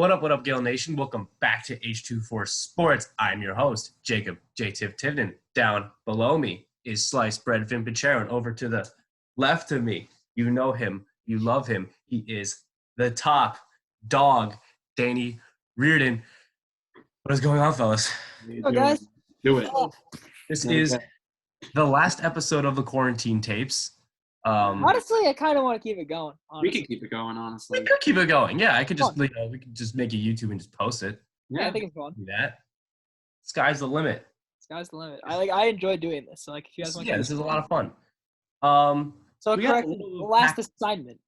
What up, Gale Nation? Welcome back to H24 Sports. I'm your host, Jacob J. Tiff Tivnan. Down below me is Sliced Bread Vin Pichero, and over to the left of me, you know him, you love him. He is the top dog, Danny Reardon. What is going on, fellas? Oh, guys. Do it. This is the last episode of the quarantine tapes. Honestly, I kind of want to keep it going. We can keep it going, honestly. We could keep it going. Yeah, I could just, we could just make a YouTube and just post it. Yeah, I think it's fun. Do that. Sky's the limit. Sky's the limit. I enjoy doing this. So, if you guys want to, this is a lot of fun. So correct. Last assignment.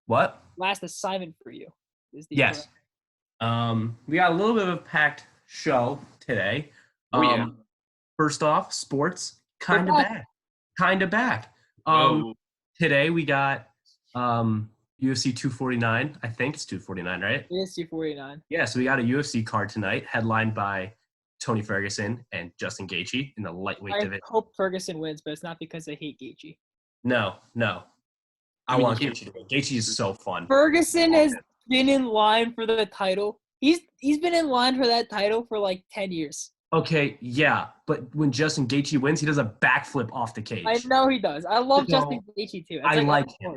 What? Last assignment for you is the yes. We got a little bit of a packed show today. First off, sports kind of back. Today we got UFC 249. I think it's 249, right? It is 249. Yeah, so we got a UFC card tonight, headlined by Tony Ferguson and Justin Gaethje in the lightweight division. I hope Ferguson wins, but it's not because I hate Gaethje. No. I want Gaethje to win. Gaethje is so fun. Ferguson has been in line for the title. He's been in line for that title for like 10 years. Okay, yeah, but when Justin Gaethje wins, he does a backflip off the cage. I know he does. I love Justin Gaethje too. I like him.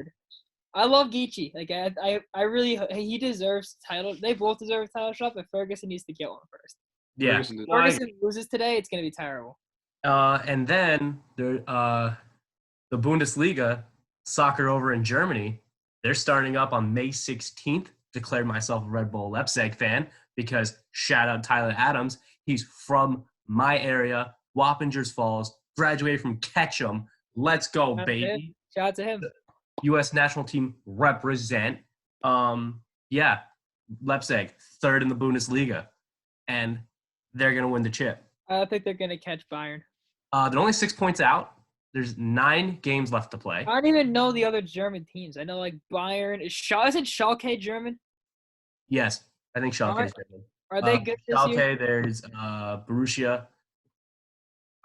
I love Gaethje. Like I really, he deserves title. They both deserve a title shot, but Ferguson needs to get one first. Yeah, Ferguson loses today, it's gonna be terrible. And then the Bundesliga soccer over in Germany, they're starting up on May 16th. Declared myself a Red Bull Leipzig fan because shout out Tyler Adams. He's from my area, Wappingers Falls, graduated from Ketchum. Let's go, baby. Shout out to him. The U.S. national team represent. Leipzig, third in the Bundesliga. And they're going to win the chip. I don't think they're going to catch Bayern. They're only 6 points out. There's 9 games left to play. I don't even know the other German teams. I know, like, Bayern. Isn't Schalke German? Yes, I think Schalke is German. Are they good this year? Schalke, there's Borussia.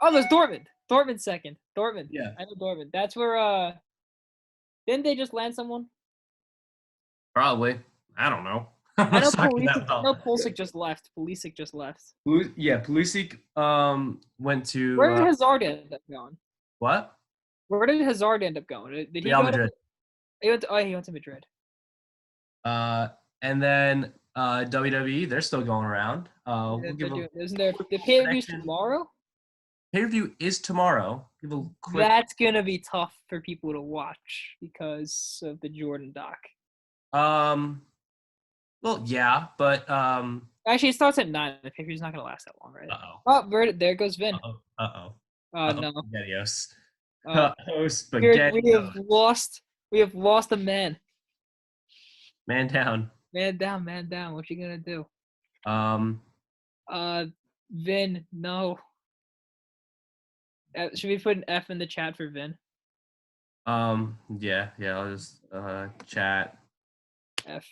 Oh, there's Dortmund. Dortmund second. Dortmund. Yeah. I know Dortmund. That's where didn't they just land someone? Probably. I don't know. I know Pulisic just left. Pulisic just left. Yeah, Pulisic went to where did Hazard end up going? What? Where did Hazard end up going? Did he Real Madrid. He went to Madrid. And then WWE, they're still going around. Isn't there the pay-per-view tomorrow? Pay-per-view is tomorrow. That's gonna be tough for people to watch because of the Jordan doc. Well, yeah, but actually, it starts at 9. The pay-per-view's not gonna last that long, right? Uh-oh. Oh, there goes Vin. Uh-oh. Oh no. SpaghettiOs. Spaghetti. We have lost a man. Man down. Man down. What you gonna do? Vin, no. Should we put an F in the chat for Vin? Yeah, I'll just chat. F.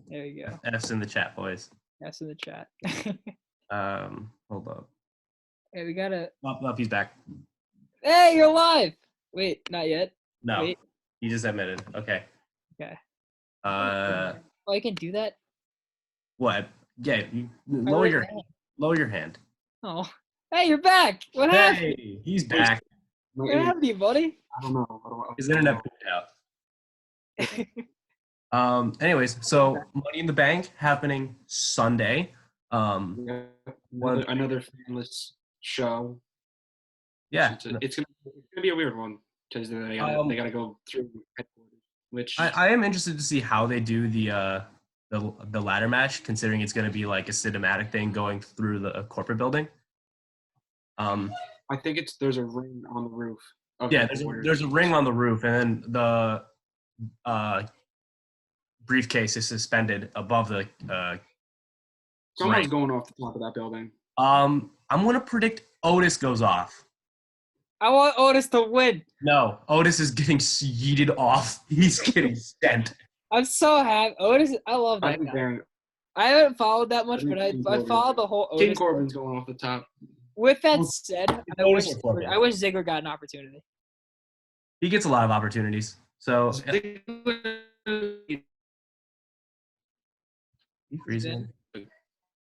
There you go. F's in the chat, boys. F's in the chat. Hold up. Hey, we gotta. Up, he's back. Hey, you're live. Wait, not yet. No, Wait. He just admitted. Okay. Oh, you can do that? What? Yeah, you lower your hand. Oh. Hey, you're back. What happened? Hey, he's back. What happened to you, buddy? I don't know. His internet pooped out. Anyways, so Money in the Bank happening Sunday. Another fanless show. Yeah. It's gonna be a weird one because they gotta go through headquarters. Which I am interested to see how they do the ladder match, considering it's going to be like a cinematic thing going through the corporate building. I think there's a ring on the roof. Yeah, there's a ring on the roof, and then the briefcase is suspended above the. Someone's going off the top of that building. I'm gonna predict Otis goes off. I want Otis to win. No, Otis is getting yeeted off. He's getting sent. I'm so happy. Otis, I love that guy. I haven't followed that much, but I followed the whole Otis. King Corbin's going off the top. With that said, I wish Ziggler got an opportunity. He gets a lot of opportunities. So You freezing?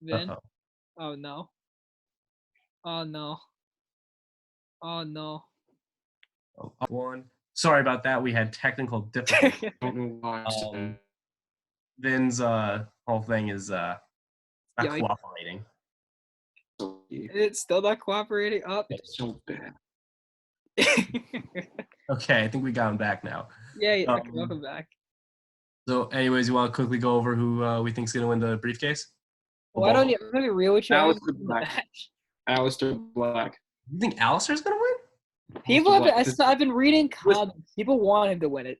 Vin. Uh-oh. Oh no. Oh no. Oh no. Oh, one. Sorry about that. We had technical difficulties. I don't know why. Vin's whole thing is not Yikes. cooperating. It's still not cooperating. Up. It's so bad. Okay, I think we got him back now. Yeah, okay, welcome back. So, anyways, you want to quickly go over who we think's gonna win the briefcase? Why don't you? I'm gonna be real with you. Alistair Black. Alistair Black. You think Alistair's gonna win? People have Black. been, I've been reading comments. People want him to win it.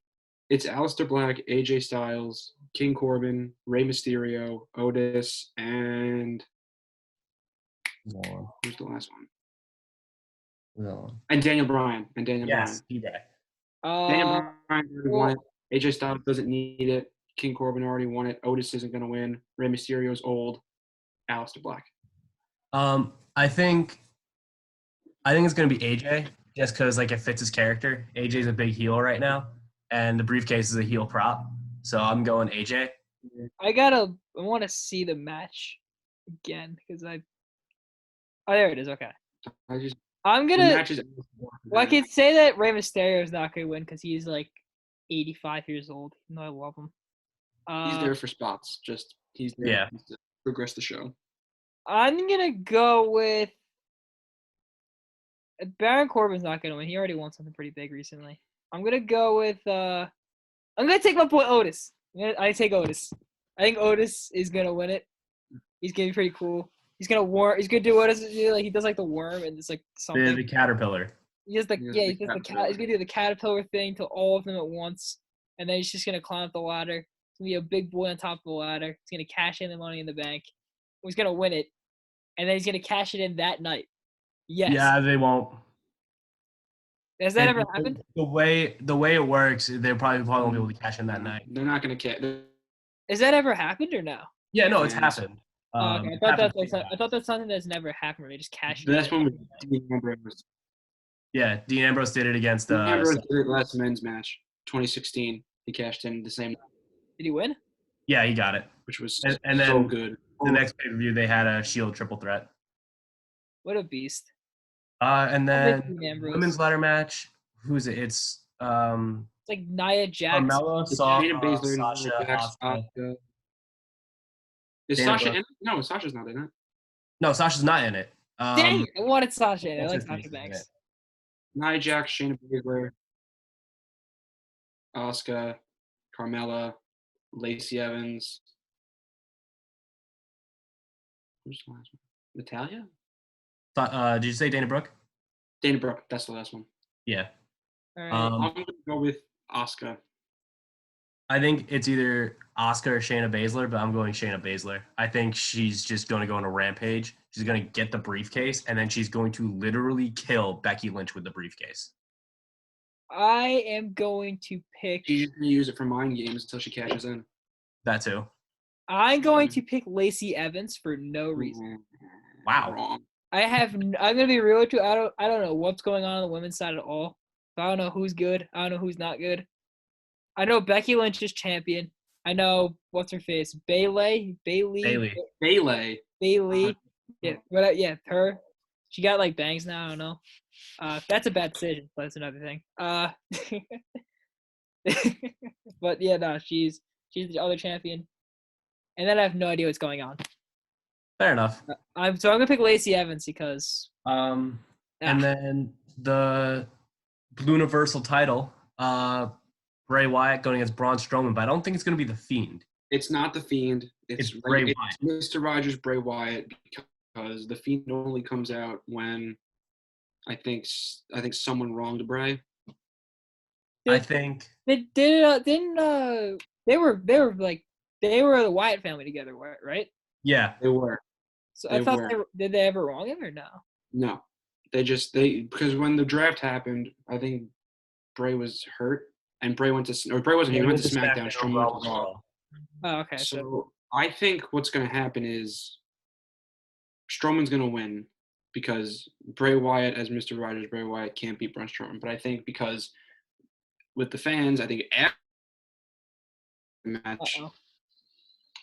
It's Alistair Black, AJ Styles, King Corbin, Rey Mysterio, Otis, and No. who's the last one? No. And Daniel Bryan. Yes, eBay. Daniel Bryan already won it. AJ Styles doesn't need it. King Corbin already won it. Otis isn't going to win. Rey Mysterio's old. Alistair Black. I think it's gonna be AJ just because like it fits his character. AJ's a big heel right now, and the briefcase is a heel prop, so I'm going AJ. I want to see the match again because Oh, there it is. Okay. I'm gonna. Well, I could say that Rey Mysterio is not gonna win because he's like 85 years old. Even though I love him. He's there for spots. Just he's there to progress the show. I'm gonna go with Baron Corbin's not gonna win. He already won something pretty big recently. I'm gonna go with I'm gonna take my boy Otis. I take Otis. I think Otis is gonna win it. He's gonna be pretty cool. He's gonna do what he does like the worm and it's like something. The caterpillar. He's gonna do the caterpillar thing to all of them at once, and then he's just gonna climb up the ladder. He's gonna be a big boy on top of the ladder. He's gonna cash in the Money in the Bank. He's gonna win it, and then he's gonna cash it in that night. Yes. Yeah, they won't. Has that ever happened? The way it works, they probably won't be able to cash in that night. They're not going to cash. Has that ever happened or no? Yeah, no, it's happened. Okay. I thought that's something that's never happened where they just cashed it. That's when Dean Ambrose. Yeah, Dean Ambrose did it against Dean Ambrose did it last men's match, 2016. He cashed in the same night. Did he win? Yeah, he got it. Which was and then so good. The next pay-per-view, they had a Shield triple threat. What a beast. And then women's ladder match. Who's it? It's like Nia Jax. Carmella, Sasha, Asuka. Is Sasha in it? No, Sasha's not in it. No, Sasha's not in it. Dang it, I wanted Sasha in it. I like Sasha Banks. Nia Jax, Shayna Baszler, Asuka, Carmella, Lacey Evans. Who's the last one? Natalya? Did you say Dana Brooke? Dana Brooke, that's the last one. Yeah. All right. I'm going to go with Asuka. I think it's either Asuka or Shayna Baszler, but I'm going Shayna Baszler. I think she's just going to go on a rampage. She's going to get the briefcase, and then she's going to literally kill Becky Lynch with the briefcase. I am going to pick... She's going to use it for mind games until she cashes in. That too. I'm going to pick Lacey Evans for no reason. Wow. Wrong. I'm gonna be real with you. I don't know what's going on the women's side at all. I don't know who's good. I don't know who's not good. I know Becky Lynch is champion. I know what's her face, Bayley. Yeah, her. She got like bangs now. I don't know. That's a bad decision, but that's another thing. But yeah, no, she's the other champion. And then I have no idea what's going on. Fair enough. I'm gonna pick Lacey Evans because. And then the Blue Universal title, Bray Wyatt going against Braun Strowman, but I don't think it's gonna be the Fiend. It's not the Fiend. It's Bray Wyatt. Mr. Rogers Bray Wyatt because the Fiend only comes out when I think someone wronged Bray. I think they were the Wyatt family together, right? Yeah, they were. So I thought did they ever wrong him or no? No, because when the draft happened, I think Bray was hurt and Bray went to SmackDown. Strowman went to Raw. Oh, okay. So I think what's going to happen is Strowman's going to win because Bray Wyatt as Mr. Rogers Bray Wyatt can't beat Braun Strowman. But I think because with the fans, I think after the match.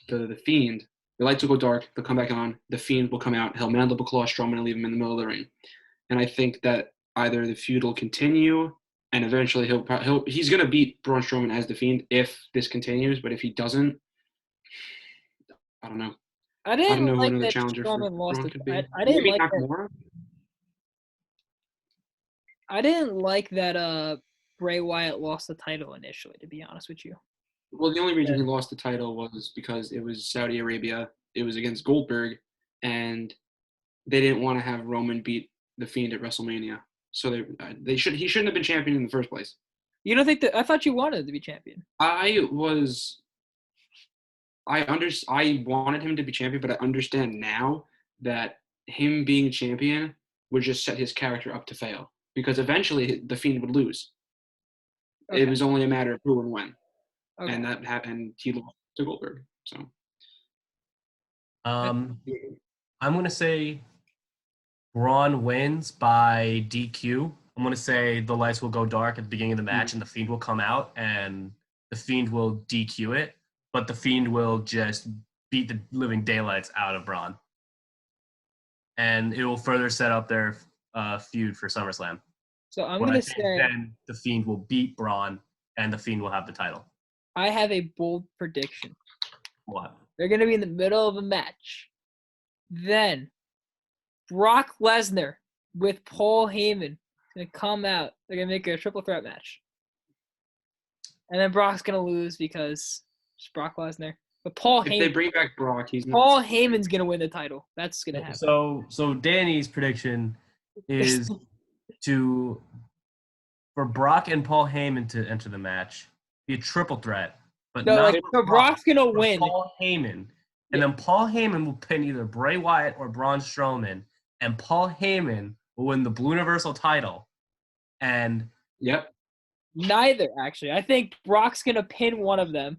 the Fiend, the lights will go dark, they'll come back on, the Fiend will come out, he'll mandible claw Strowman and leave him in the middle of the ring. And I think that either the feud will continue and eventually he's going to beat Braun Strowman as the Fiend if this continues, but if he doesn't, I don't know. I I don't didn't know who like another that challenger for Strowman lost Braun it. could be. I didn't Maybe like that. Nakamura? I didn't like that Bray Wyatt lost the title initially, to be honest with you. Well, the only reason he lost the title was because it was Saudi Arabia. It was against Goldberg, and they didn't want to have Roman beat the Fiend at WrestleMania. So he shouldn't have been champion in the first place. You don't think that? I thought you wanted to be champion. I wanted him to be champion, but I understand now that him being champion would just set his character up to fail because eventually the Fiend would lose. Okay. It was only a matter of who and when, Okay. and that happened. He lost to Goldberg. So, I'm gonna say Braun wins by DQ. I'm gonna say the lights will go dark at the beginning of the match, and the Fiend will come out, and the Fiend will DQ it, but the Fiend will just beat the living daylights out of Braun, and it will further set up their feud for SummerSlam. So I'm What I gonna think say then the Fiend will beat Braun, and the Fiend will have the title. I have a bold prediction. What? They're gonna be in the middle of a match. Then Brock Lesnar with Paul Heyman gonna come out. They're gonna make a triple threat match. And then Brock's gonna lose because it's Brock Lesnar. But if they bring back Brock, he's not. Paul Heyman's gonna win the title. That's gonna happen. So Danny's prediction is for Brock and Paul Heyman to enter the match, be a triple threat, but No, not like, for so Brock's gonna for win. Paul Heyman, and then Paul Heyman will pin either Bray Wyatt or Braun Strowman, and Paul Heyman will win the Blue Universal title. And Yep. Neither, actually. I think Brock's gonna pin one of them,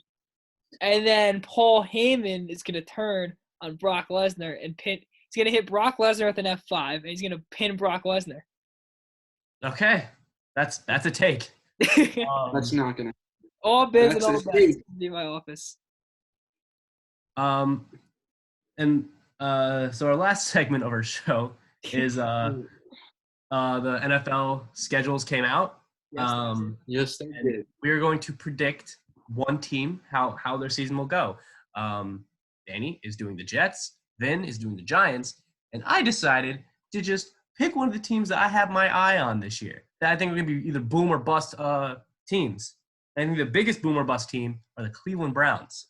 and then Paul Heyman is gonna turn on Brock Lesnar and pin. He's gonna hit Brock Lesnar with an F5, and he's gonna pin Brock Lesnar. okay, that's a take. That's not gonna. All biz and That's all his bets take. in my office. And so our last segment of our show is the NFL schedules came out. Yes, they did. We are going to predict one team how their season will go. Danny is doing the Jets, Vin is doing the Giants, and I decided to just pick one of the teams that I have my eye on this year that I think are going to be either boom or bust teams. I think the biggest boom or bust team are the Cleveland Browns.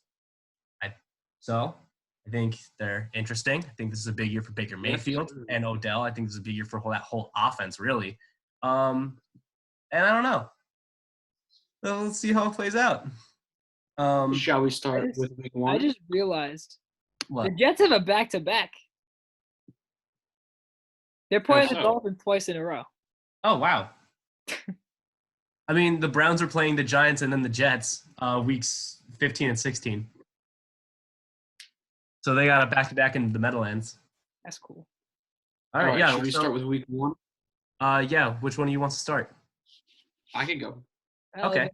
So I think they're interesting. I think this is a big year for Baker Mayfield and Odell. I think this is a big year for that whole offense, really. And I don't know. So let's see how it plays out. Shall we start with week one? I just realized What? the Jets have a back-to-back. They're playing the Dolphins twice in a row. Oh, wow. I mean, the Browns are playing the Giants and then the Jets weeks 15 and 16. So they got a back-to-back in the Meadowlands. That's cool. All right, yeah. Should we start with week one? Yeah. Which one do you want to start? I could go. Okay.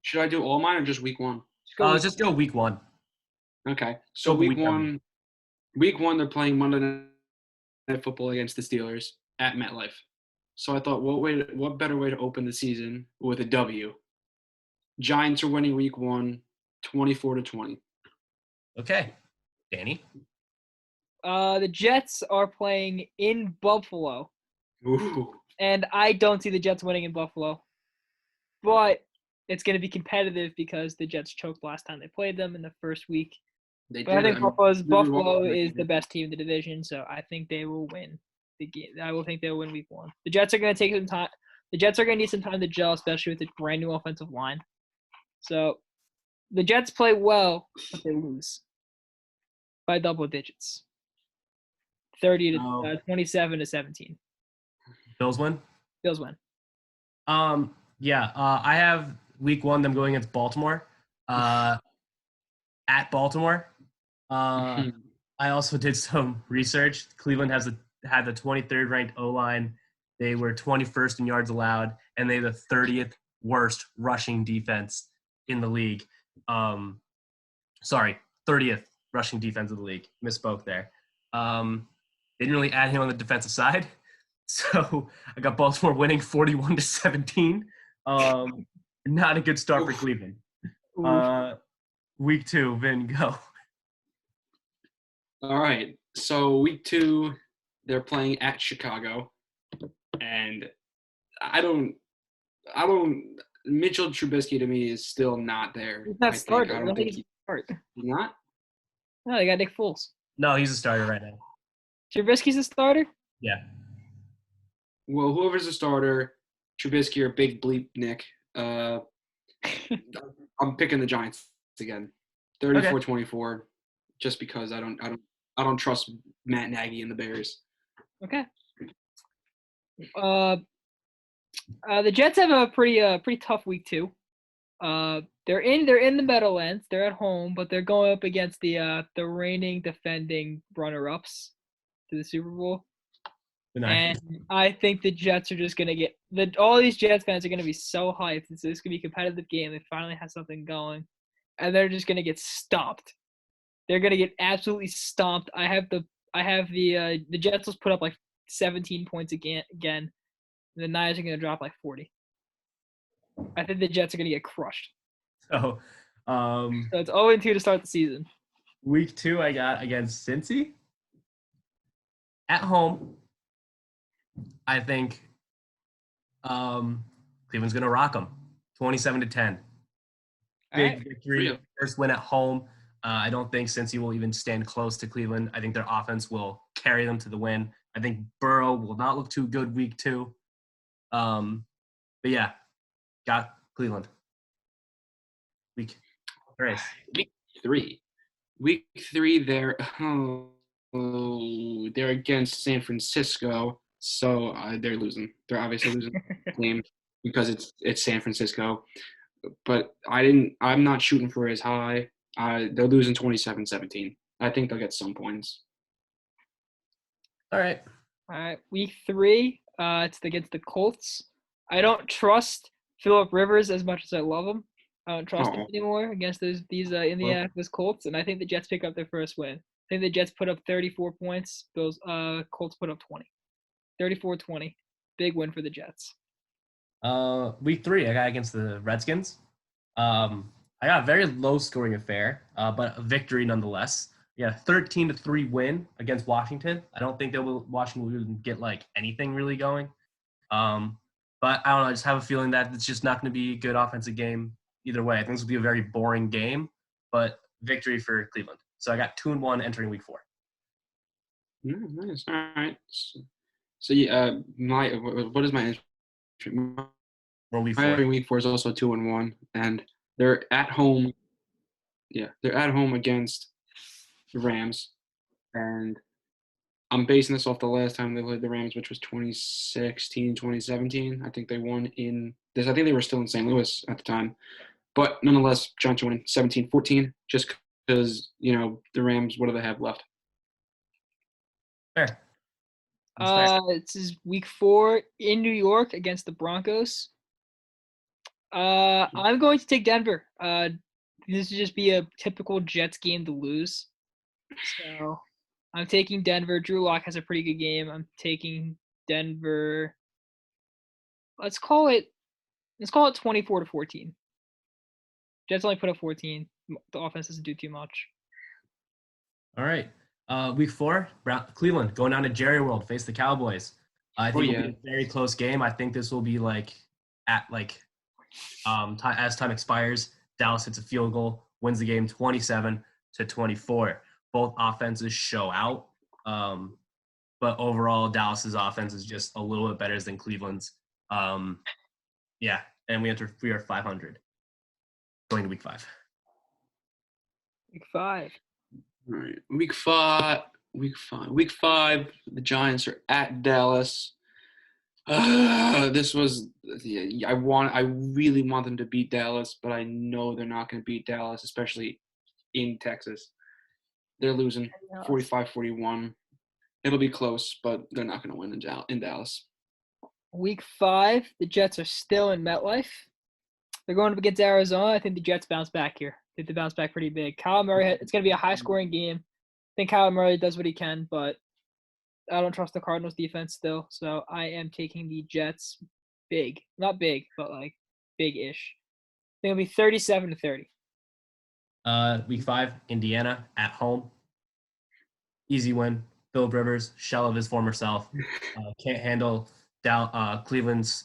Should I do all mine or just week one? Just go week one. Okay. So week one, they're playing Monday Night Football against the Steelers at MetLife. So I thought, what better way to open the season with a W? Giants are winning week one, 24-20. Okay. Danny? The Jets are playing in Buffalo. Ooh. And I don't see the Jets winning in Buffalo. But it's going to be competitive because the Jets choked last time they played them in the first week. They But I did. think Buffalo is the best team in the division, so I think they will win the game. I will think they'll win week one. The Jets are going to take some time. The Jets are going to need some time to gel, especially with a brand new offensive line. So the Jets play well, but they lose by double digits. 27-17. Bills win? Bills win. Yeah. I have week one them going against Baltimore. At Baltimore. I also did some research. Cleveland had the 23rd ranked O-line. They were 21st in yards allowed, and they had the 30th worst rushing defense in the league. 30th rushing defense of the league. Misspoke there. Didn't really add him on the defensive side. So I got Baltimore winning 41-17. Not a good start for Cleveland. Week 2, Vin, go. All right. So week 2, they're playing at Chicago, and I don't. Mitchell Trubisky to me is still not there. He's not starting. I don't think he's start. He's not. No, they got Nick Foles. No, he's a starter right now. Trubisky's a starter? Yeah. Well, whoever's the starter, Trubisky or Big Bleep Nick, I'm picking the Giants again. 34-24, just because I don't trust Matt Nagy and the Bears. Okay. The Jets have a pretty tough week 2. They're in the Meadowlands. They're at home, but they're going up against the reigning defending runner-ups to the Super Bowl. And I think the Jets are just gonna get all these Jets fans are gonna be so hyped. It's gonna be a competitive game. They finally have something going, and they're just gonna get stomped. They're gonna get absolutely stomped. I have the Jets will put up like 17 points again. The Niners are gonna drop like 40. I think the Jets are gonna get crushed. So it's 0-2 to start the season. Week 2, I got against Cincy at home. I think Cleveland's gonna rock them, 27-10. Big victory, first win at home. I don't think Cincy will even stand close to Cleveland. I think their offense will carry them to the win. I think Burrow will not look too good week 2. But yeah, got Cleveland. Week 3. Week 3, they're against San Francisco, so they're losing. They're obviously losing the game because it's San Francisco. But I'm not shooting for as high. They're losing 27-17. I think they'll get some points. All right. Week 3, it's against the Colts. I don't trust Phillip Rivers as much as I love him. I don't trust him anymore against these Indianapolis Colts, and I think the Jets pick up their first win. I think the Jets put up 34 points. Those Colts put up 20. 34-20. Big win for the Jets. Week 3, I got against the Redskins. I got a very low-scoring affair, but a victory nonetheless. Yeah, 13-3 win against Washington. I don't think Washington will get like anything really going. But I don't know. I just have a feeling that it's just not going to be a good offensive game either way. I think this will be a very boring game, but victory for Cleveland. So I got 2-1 entering week 4. Nice. All right. So yeah, what is my entry? Week 4. My week 4 is also 2-1, and they're at home. Yeah, they're at home against the Rams, and I'm basing this off the last time they played the Rams, which was 2016, 2017. I think they won in this. I think they were still in St. Louis at the time. But nonetheless, Giants win 17-14 just because, the Rams, what do they have left? Fair. This is week 4 in New York against the Broncos. I'm going to take Denver. This would just be a typical Jets game to lose. So I'm taking Denver. Drew Lock has a pretty good game. I'm taking Denver. Let's call it 24-14. Jets only put up 14. The offense doesn't do too much. All right. Week 4, Cleveland going down to Jerry World, face the Cowboys. I think it'll be a very close game. I think this will be as time expires, Dallas hits a field goal, wins the game 27-24. Both offenses show out. But overall, Dallas's offense is just a little bit better than Cleveland's. And we are 500 going to week 5. Week 5. All right, week 5. The Giants are at Dallas. This was I really want them to beat Dallas, but I know they're not going to beat Dallas, especially in Texas. They're losing 45-41. It'll be close, but they're not going to win in Dallas. Week 5, the Jets are still in MetLife. They're going up against Arizona. I think the Jets bounce back here. think they bounce back pretty big. Kyler Murray, it's going to be a high-scoring game. I think Kyler Murray does what he can, but I don't trust the Cardinals defense still, so I am taking the Jets big. Not big, but like big-ish. I think it'll be 37-30. Week 5, Indiana at home. Easy win. Philip Rivers, shell of his former self, can't handle Cleveland's,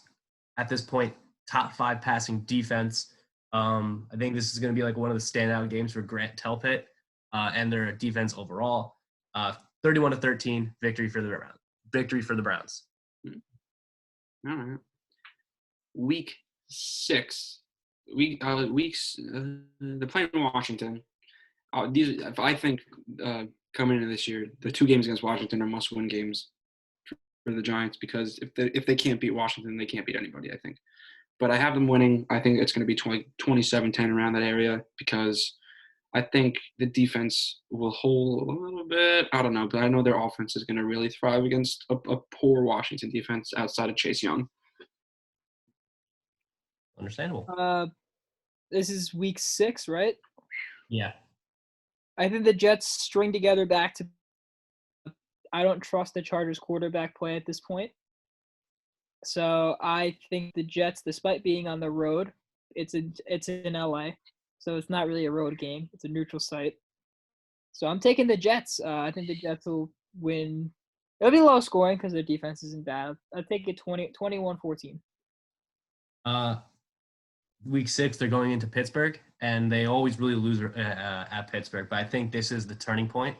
at this point, top 5 passing defense. I think this is going to be like one of the standout games for Grant Telpit and their defense overall. 31-13, victory for the Browns. Victory for the Browns. All right. Week 6. They're playing in Washington. I think coming into this year, the 2 games against Washington are must-win games for the Giants because if they can't beat Washington, they can't beat anybody, I think. But I have them winning. I think it's going to be 27-10 around that area because I think the defense will hold a little bit. I don't know, but I know their offense is going to really thrive against a poor Washington defense outside of Chase Young. Understandable. This is week 6, right? Yeah. I think the Jets string together back to. I don't trust the Chargers quarterback play at this point. So I think the Jets, despite being on the road, it's in LA, so it's not really a road game. It's a neutral site. So I'm taking the Jets. I think the Jets will win. It'll be low scoring because their defense isn't bad. I think it 21-14. Week 6, they're going into Pittsburgh, and they always really lose at Pittsburgh. But I think this is the turning point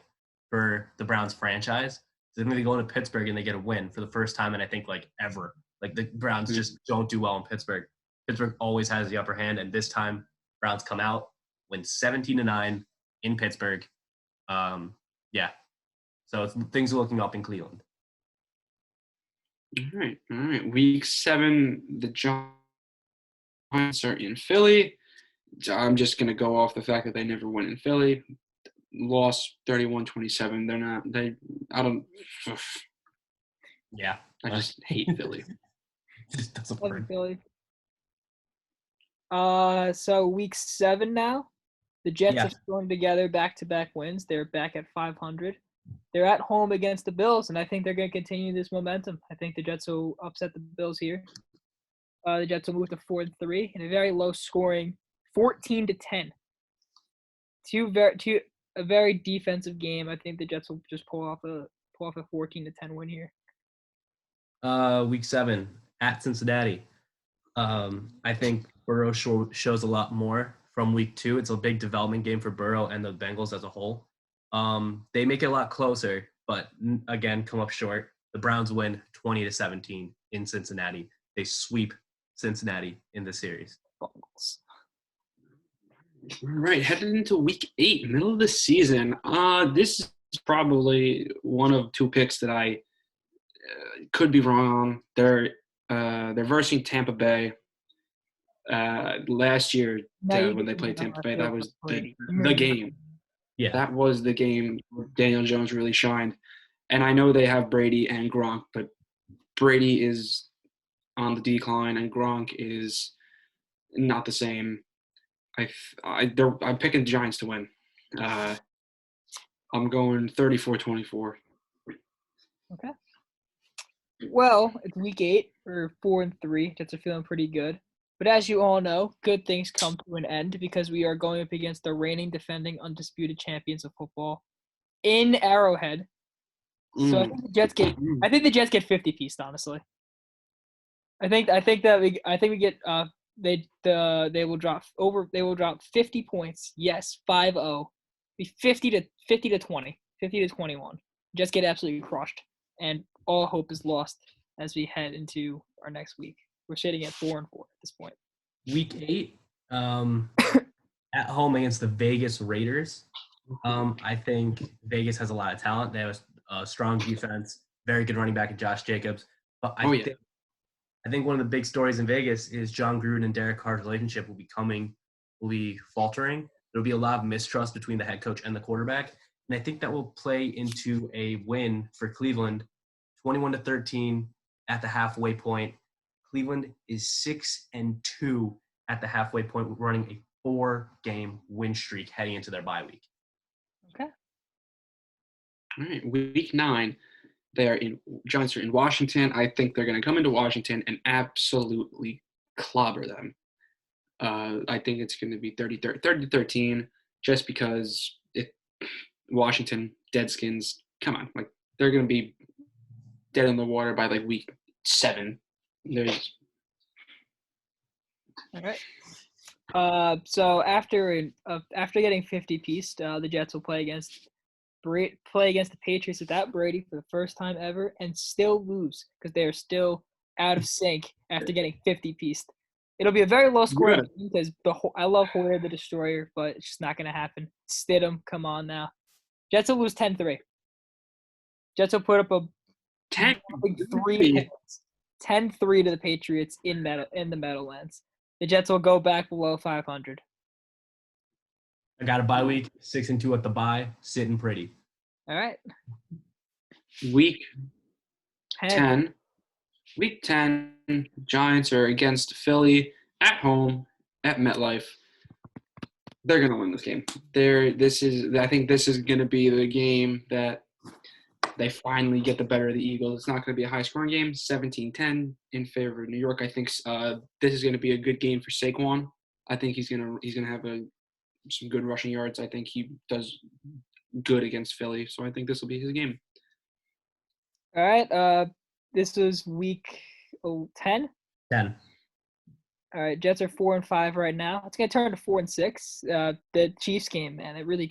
for the Browns franchise. They're going to go into Pittsburgh and they get a win for the first time in I think like ever. Like the Browns just don't do well in Pittsburgh. Pittsburgh always has the upper hand, and this time Browns come out, win 17-9 in Pittsburgh. Yeah. So things are looking up in Cleveland. All right. Week 7, the Giants are in Philly. I'm just going to go off the fact that they never win in Philly. Lost 31-27. Yeah. I just hate Philly. It just doesn't Love work. Philly. So week 7 now. The Jets are strung together back-to-back wins. They're back at 500. They're at home against the Bills, and I think they're going to continue this momentum. I think the Jets will upset the Bills here. The Jets will move to 4-3 in a very low-scoring 14-10. A very defensive game. I think the Jets will just pull off a 14-10 win here. Week 7 at Cincinnati. I think Burrow shows a lot more from week 2. It's a big development game for Burrow and the Bengals as a whole. They make it a lot closer, but again, come up short. The Browns win 20-17 in Cincinnati. They sweep Cincinnati in the series. Bengals. All right, headed into week 8, middle of the season. This is probably one of 2 picks that I could be wrong on. They're versing Tampa Bay. Last year when they played Tampa Bay, that was the game. Yeah, that was the game where Daniel Jones really shined. And I know they have Brady and Gronk, but Brady is on the decline and Gronk is not the same. I'm picking the Giants to win. I'm going 34-24. Okay. Well, it's week 8. We're 4-3. Jets are feeling pretty good. But as you all know, good things come to an end because we are going up against the reigning, defending, undisputed champions of football in Arrowhead. So I think the Jets get 50 pieced, honestly. I think we get they will drop 50 points. Yes, 5-0. Be 50-20, 50-21. Jets get absolutely crushed, and all hope is lost as we head into our next week. We're sitting at 4-4 at this point. Week 8, at home against the Vegas Raiders. I think Vegas has a lot of talent. They have a strong defense, very good running back in Josh Jacobs. But I think one of the big stories in Vegas is John Gruden and Derek Carr's relationship will be faltering. There'll be a lot of mistrust between the head coach and the quarterback. And I think that will play into a win for Cleveland, 21-13 at the halfway point. Cleveland is 6-2 at the halfway point, running a 4-game win streak heading into their bye week. Okay. All right, week 9. Giants are in Washington. I think they're going to come into Washington and absolutely clobber them. I think it's going to be 30-13, just because Washington Deadskins. Come on, like they're going to be dead in the water by like week 7. All right. So after getting 50 pieced, the Jets will play against the Patriots without Brady for the first time ever and still lose because they are still out of sync after getting 50 pieced. It'll be a very low scoring game because I love Hoyer the Destroyer, but it's just not going to happen. Stidham, come on now. Jets will lose 10-3. Jets will put up a 10-3 points. 10-3 to the Patriots in the Meadowlands. The Jets will go back below 500. I got a bye week, 6-2 at the bye, sitting pretty. All right. Week 10. Week 10, Giants are against Philly at home at MetLife. They're going to win this game. I think this is going to be the game that they finally get the better of the Eagles. It's not going to be a high-scoring game, 17-10 in favor of New York. I think this is going to be a good game for Saquon. I think he's going to have some good rushing yards. I think he does good against Philly, so I think this will be his game. All right. This was week 10. 10. All right. Jets are 4-5 right now. It's gonna turn to 4-6. The Chiefs game, man, it really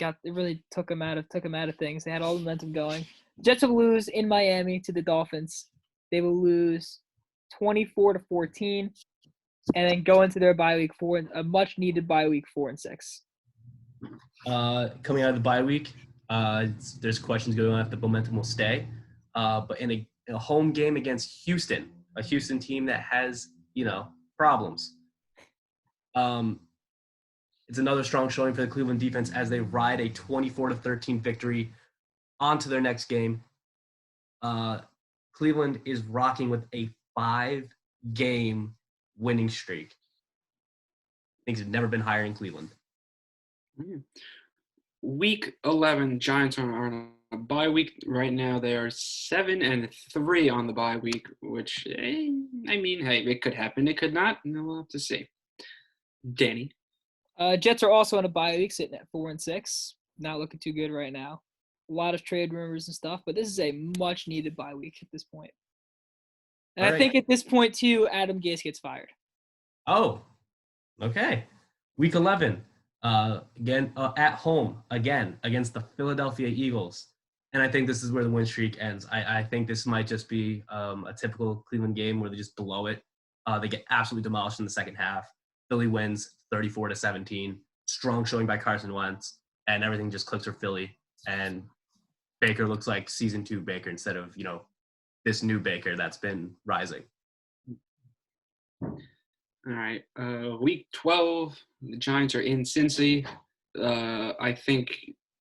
took them out of things. They had all the momentum going. Jets will lose in Miami to the Dolphins. They will lose 24-14, and then go into their bye week a much needed bye week 4-6. Coming out of the bye week, there's questions going on if the momentum will stay. But in a home game against Houston, a Houston team that has, problems. It's another strong showing for the Cleveland defense as they ride a 24-13 victory onto their next game. Cleveland is rocking with a 5-game winning streak. Things have never been higher in Cleveland. Week 11, Giants are on a bye week right now. They are 7-3 on the bye week, which hey, it could happen. It could not. We'll have to see. Danny. Jets are also on a bye week, sitting at 4-6. Not looking too good right now. A lot of trade rumors and stuff, but this is a much needed bye week at this point. And I think at this point too, Adam Gase gets fired. Oh, okay. Week 11. Again, at home, again, against the Philadelphia Eagles. And I think this is where the win streak ends. I think this might just be a typical Cleveland game where they just blow it. They get absolutely demolished in the second half. Philly wins 34-17. Strong showing by Carson Wentz. And everything just clicks for Philly. And Baker looks like season 2 Baker instead of, this new Baker that's been rising. All right. Week 12, the Giants are in Cincy. I think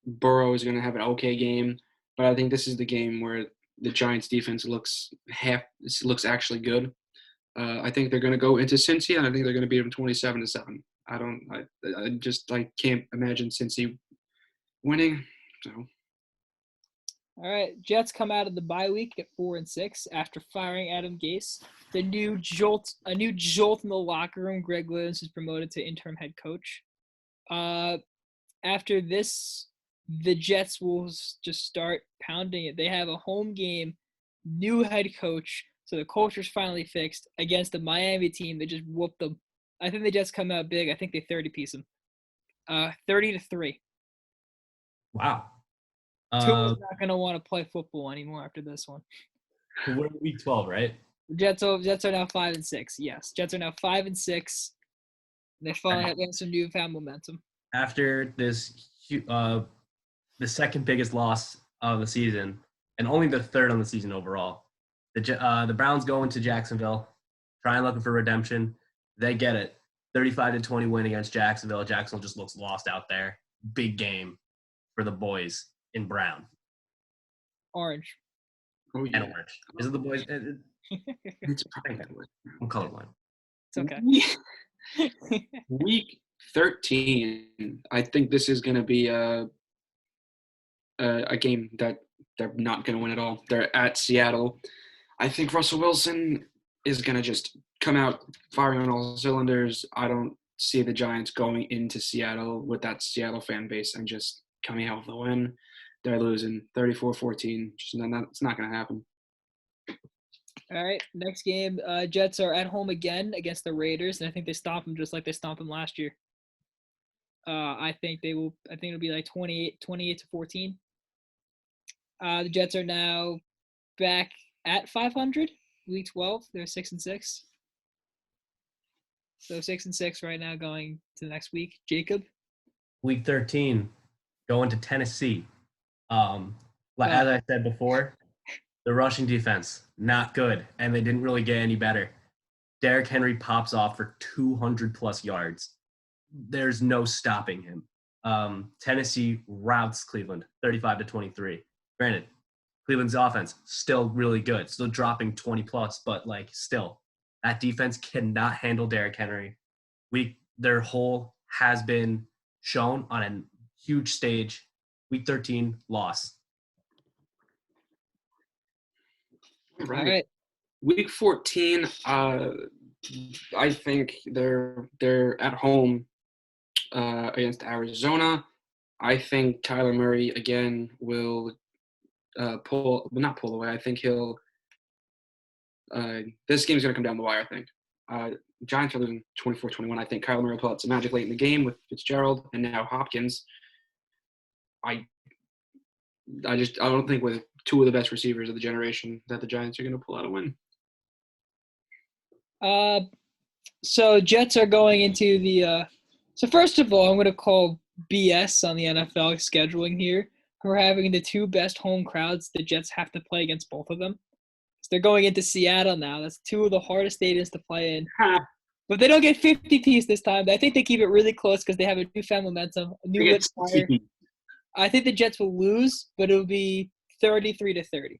Burrow is going to have an okay game, but I think this is the game where the Giants defense looks actually good. I think they're going to go into Cincy, and I think they're going to beat them 27-7. I can't imagine Cincy winning. So. All right, Jets come out of the bye week at 4-6 after firing Adam Gase. A new jolt in the locker room. Greg Williams is promoted to interim head coach. After this, the Jets will just start pounding it. They have a home game, new head coach, so the culture's finally fixed against the Miami team that just whooped them. I think the Jets come out big. I think they 30-piece them. 30-3. Wow. Tua's not going to want to play football anymore after this one. We're in week 12, right? Jets are now 5-6. Yes, Jets are now 5-6. They finally have some newfound momentum. After this, the second biggest loss of the season, and only the third on the season overall, the Browns go into Jacksonville, trying looking for redemption. They get it. 35-20 win against Jacksonville. Jacksonville just looks lost out there. Big game for the boys in brown. Orange. Oh, yeah. And orange. Is it the boys? It's probably I'm colorblind. It's okay. Week 13. I think this is going to be a game that they're not going to win at all. They're at Seattle. I think Russell Wilson is going to just come out firing on all cylinders. I don't see the Giants going into Seattle with that Seattle fan base and just coming out with a win. They're losing 34-14. It's not going to happen. All right, next game, Jets are at home again against the Raiders, and I think they stomp them just like they stomped them last year. I think it'll be like 28-14. The Jets are now back at 500, week 12. They're 6-6. So 6-6 right now, going to the next week. Jacob. Week 13, going to Tennessee. As I said before, the rushing defense, not good, and they didn't really get any better. Derrick Henry pops off for 200-plus yards. There's no stopping him. Tennessee routs Cleveland 35-23. Granted, Cleveland's offense still really good, still dropping 20-plus, but still, that defense cannot handle Derrick Henry. Their hole has been shown on a huge stage. Week 13 loss. Right. Week 14, I think they're at home against Arizona. I think Kyler Murray again will not pull away. I think he'll. This game's gonna come down the wire. I think Giants are losing 24-21. I think Kyler Murray will pull out some magic late in the game with Fitzgerald and now Hopkins. I don't think with two of the best receivers of the generation that the Giants are going to pull out a win. So Jets are going into the so first of all, I'm going to call BS on the NFL scheduling here. We're having the two best home crowds. The Jets have to play against both of them. So they're going into Seattle now. That's two of the hardest stadiums to play in. But they don't get 50 piece this time. I think they keep it really close because they have a newfound momentum, a new lit fire. I think the Jets will lose, but it'll be 33-30.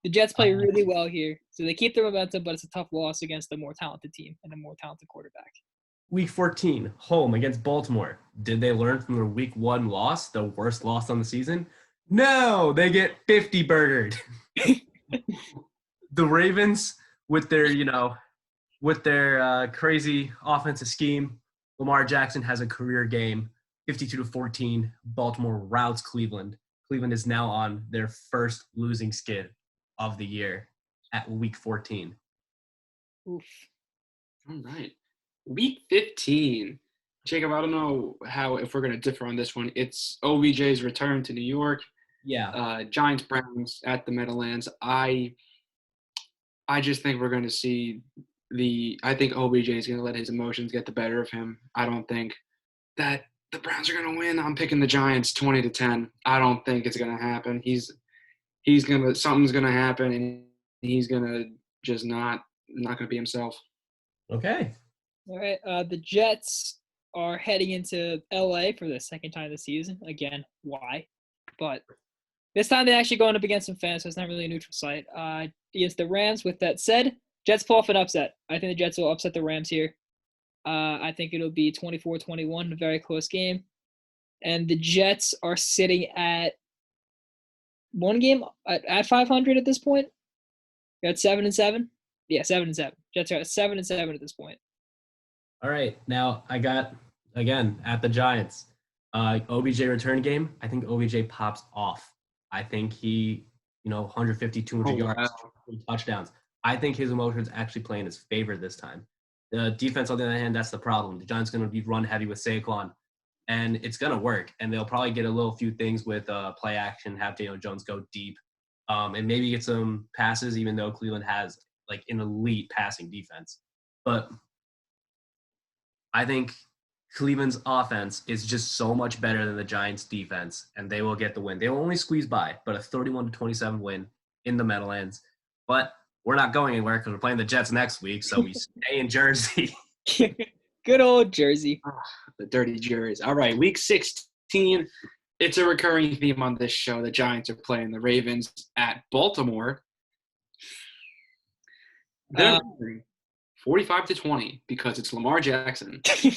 The Jets play really well here, so they keep their momentum, but it's a tough loss against a more talented team and a more talented quarterback. Week 14, home against Baltimore. Did they learn from their week 1 loss, the worst loss on the season? No, they get 50 burgered. The Ravens, with their crazy offensive scheme, Lamar Jackson has a career game. 52-14, Baltimore routs Cleveland. Cleveland is now on their first losing skid of the year at week 14. Oof. All right. Week 15. Jacob, I don't know if we're going to differ on this one. It's OBJ's return to New York. Yeah. Giants Browns at the Meadowlands. I just think we're going to see I think OBJ is going to let his emotions get the better of him. I don't think that the Browns are going to win. I'm picking the Giants 20-10. I don't think it's going to happen. Something's going to happen, and he's going to just not going to be himself. Okay. All right. The Jets are heading into LA for the second time this season. Again, why? But this time they're actually going up against some fans, so it's not really a neutral site. Against the Rams. With that said, Jets pull off an upset. I think the Jets will upset the Rams here. I think it'll be 24-21, a very close game. And the Jets are sitting at one game at 500 at this point. They're at 7-7. Yeah, 7-7. Jets are at 7-7 at this point. All right. Now I got, again, at the Giants. OBJ return game. I think OBJ pops off. I think he, 150, 200 yards, 3 touchdowns. I think his emotions actually play in his favor this time. The defense, on the other hand, that's the problem. The Giants are going to be run heavy with Saquon, and it's going to work. And they'll probably get a few things with play action, have Daniel Jones go deep, and maybe get some passes, even though Cleveland has an elite passing defense. But I think Cleveland's offense is just so much better than the Giants' defense, and they will get the win. They will only squeeze by, but a 31-27 win in the Meadowlands. But we're not going anywhere because we're playing the Jets next week, so we stay in Jersey. Good old Jersey. The dirty Jerseys. All right, week 16. It's a recurring theme on this show. The Giants are playing the Ravens at Baltimore. They're 45-20 because it's Lamar Jackson. That's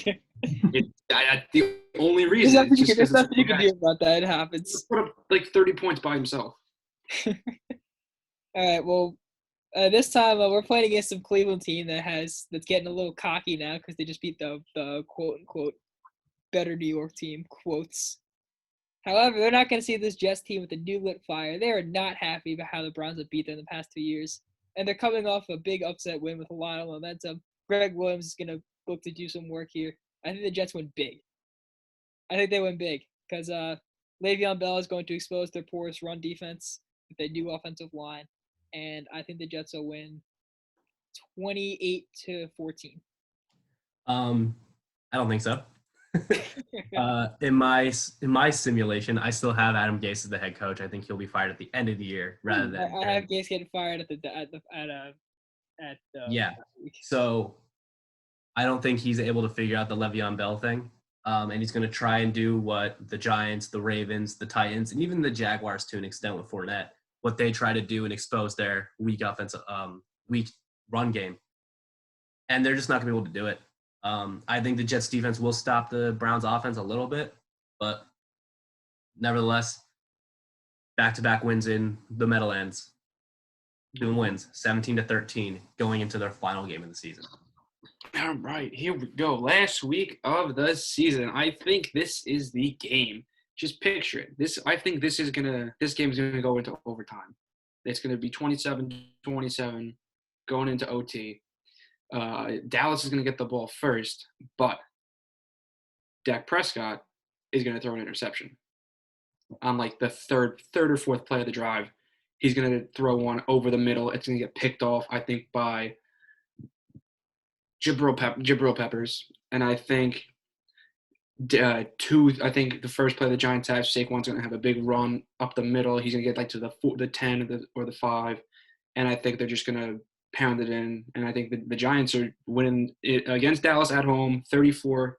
the only reason. There's nothing you can do about that. It happens. Put up like 30 points by himself. All right. Well, this time we're playing against some Cleveland team that's getting a little cocky now because they just beat the quote unquote better New York team quotes. However, they're not going to see this Jets team with a new lit fire. They are not happy about how the Browns have beat them the past 2 years, and they're coming off a big upset win with a lot of momentum. Greg Williams is going to look to do some work here. I think the Jets win big. I think they win big because Le'Veon Bell is going to expose their porous run defense with their new offensive line, and I think the Jets will win 28-14. I don't think so. In my simulation, I still have Adam Gase as the head coach. I think he'll be fired at the end of the year rather than. I have Gase getting fired at yeah. So I don't think he's able to figure out the Le'Veon Bell thing, and he's going to try and do what the Giants, the Ravens, the Titans, and even the Jaguars to an extent with Fournette, what they try to do and expose their weak run game, and they're just not going to be able to do it. I think the Jets defense will stop the Browns offense a little bit, but nevertheless, back-to-back wins in the Meadowlands. Doing wins 17-13 going into their final game of the season. All right, here we go. Last week of the season. I think this is the game. Just picture it. I think this game is gonna go into overtime. It's gonna be 27-27 going into OT. Dallas is going to get the ball first, but Dak Prescott is going to throw an interception on like the third or fourth play of the drive. He's going to throw one over the middle. It's going to get picked off, I think, by Jabril Peppers. And I think I think the first play the Giants have, Saquon's going to have a big run up the middle. He's going to get like to the 10 or the 5. And I think they're just going to pound it in, and I think the Giants are winning it against Dallas at home 34-27,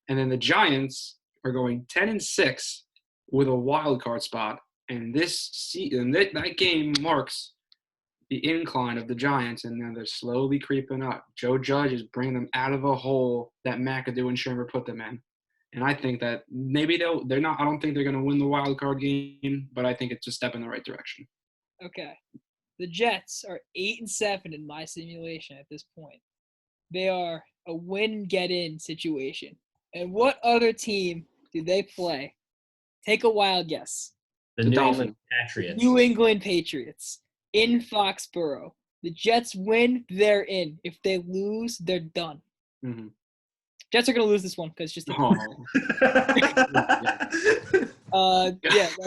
and then the Giants are going 10-6 with a wild card spot, and that game marks the incline of the Giants, and now they're slowly creeping up. Joe Judge is bringing them out of a hole that McAdoo and Shermer put them in, and I think that maybe they're not. I don't think they're going to win the wild card game, but I think it's a step in the right direction. Okay. The Jets are 8-7 in my simulation at this point. They are a win-get-in situation. And what other team do they play? Take a wild guess. The New England Patriots. New England Patriots in Foxborough. The Jets win, they're in. If they lose, they're done. Mm-hmm. Jets are going to lose this one because just the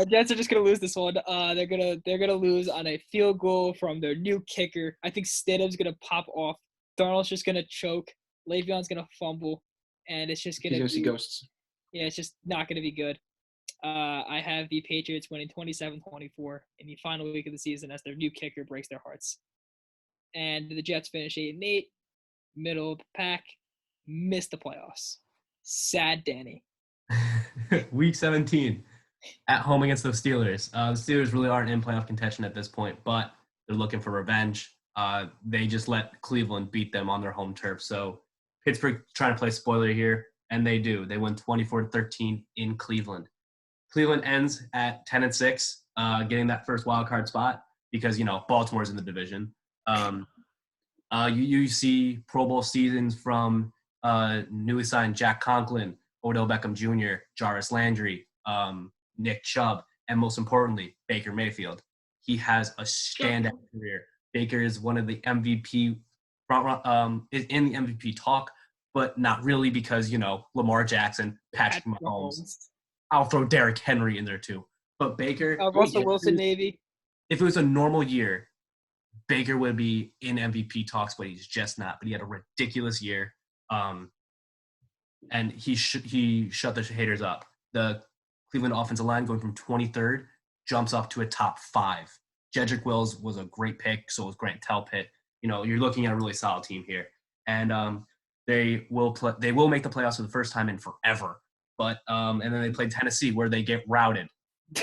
Jets are just gonna lose this one. They're gonna lose on a field goal from their new kicker. I think Stidham's gonna pop off. Darnold's just gonna choke. Le'Veon's gonna fumble, and it's just gonna see ghosts. Yeah, it's just not gonna be good. I have the Patriots winning 27-24 in the final week of the season as their new kicker breaks their hearts, and the Jets finish 8-8, middle of the pack, miss the playoffs. Sad Danny. Week 17 at home against the Steelers. The Steelers really aren't in playoff contention at this point, but they're looking for revenge. They just let Cleveland beat them on their home turf. So Pittsburgh trying to play spoiler here, and they do. They win 24-13 in Cleveland. Cleveland ends at 10-6, getting that first wild card spot because, Baltimore's in the division. You see Pro Bowl seasons from newly signed Jack Conklin, Odell Beckham Jr., Jarvis Landry, Nick Chubb, and most importantly, Baker Mayfield. He has a standout career. Baker is one of the MVP is in the MVP talk, but not really because, Lamar Jackson, Patrick Mahomes. I'll throw Derrick Henry in there too. But Baker. Russell Wilson, Navy. If it was a normal year, Baker would be in MVP talks, but he's just not. But he had a ridiculous year. And he shut the haters up. The Cleveland offensive line going from 23rd jumps up to a top 5. Jedrick Wills was a great pick, so was Grant Telpitt. You're looking at a really solid team here. And they will make the playoffs for the first time in forever. But and then they played Tennessee where they get routed.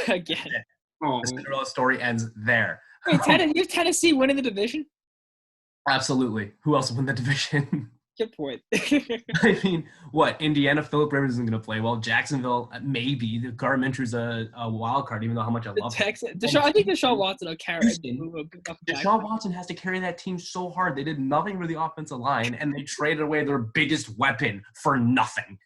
Again. The Cinderella story ends there. Wait, you have Tennessee winning the division? Absolutely. Who else will win the division? Good point. I mean, what? Indiana, Phillip Rivers isn't going to play well. Jacksonville, maybe. The Gardner Minshew's a wild card, even though how much I The love him. Texans. I think Deshaun Watson will carry. Houston, Deshaun Watson has to carry that team so hard. They did nothing with the offensive line, and they traded away their biggest weapon for nothing.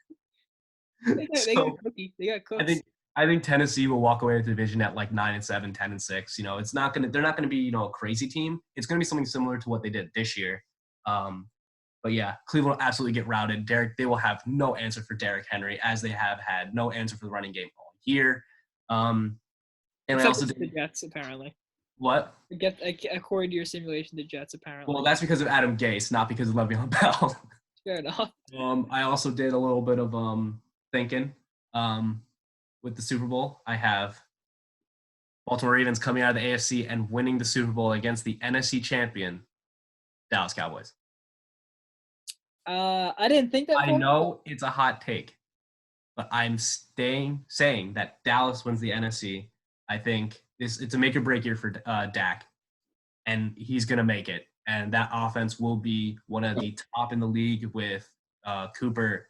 They got Cookie. They got Cooks. I think Tennessee will walk away with the division at like 9-7, 10-6. It's not gonna. They're not gonna be a crazy team. It's gonna be something similar to what they did this year. But yeah, Cleveland will absolutely get routed. They will have no answer for Derrick Henry, as they have had no answer for the running game all year. And Except I also the Jets, apparently. What? According to your simulation, the Jets apparently. Well, that's because of Adam Gase, not because of Le'Veon Bell. Fair enough. I also did a little bit of thinking. With the Super Bowl, I have Baltimore Ravens coming out of the AFC and winning the Super Bowl against the NFC champion, Dallas Cowboys. I didn't think that. I know it's a hot take, but I'm saying that Dallas wins the NFC. I think it's a make or break year for Dak, and he's going to make it. And that offense will be one of the top in the league with Cooper,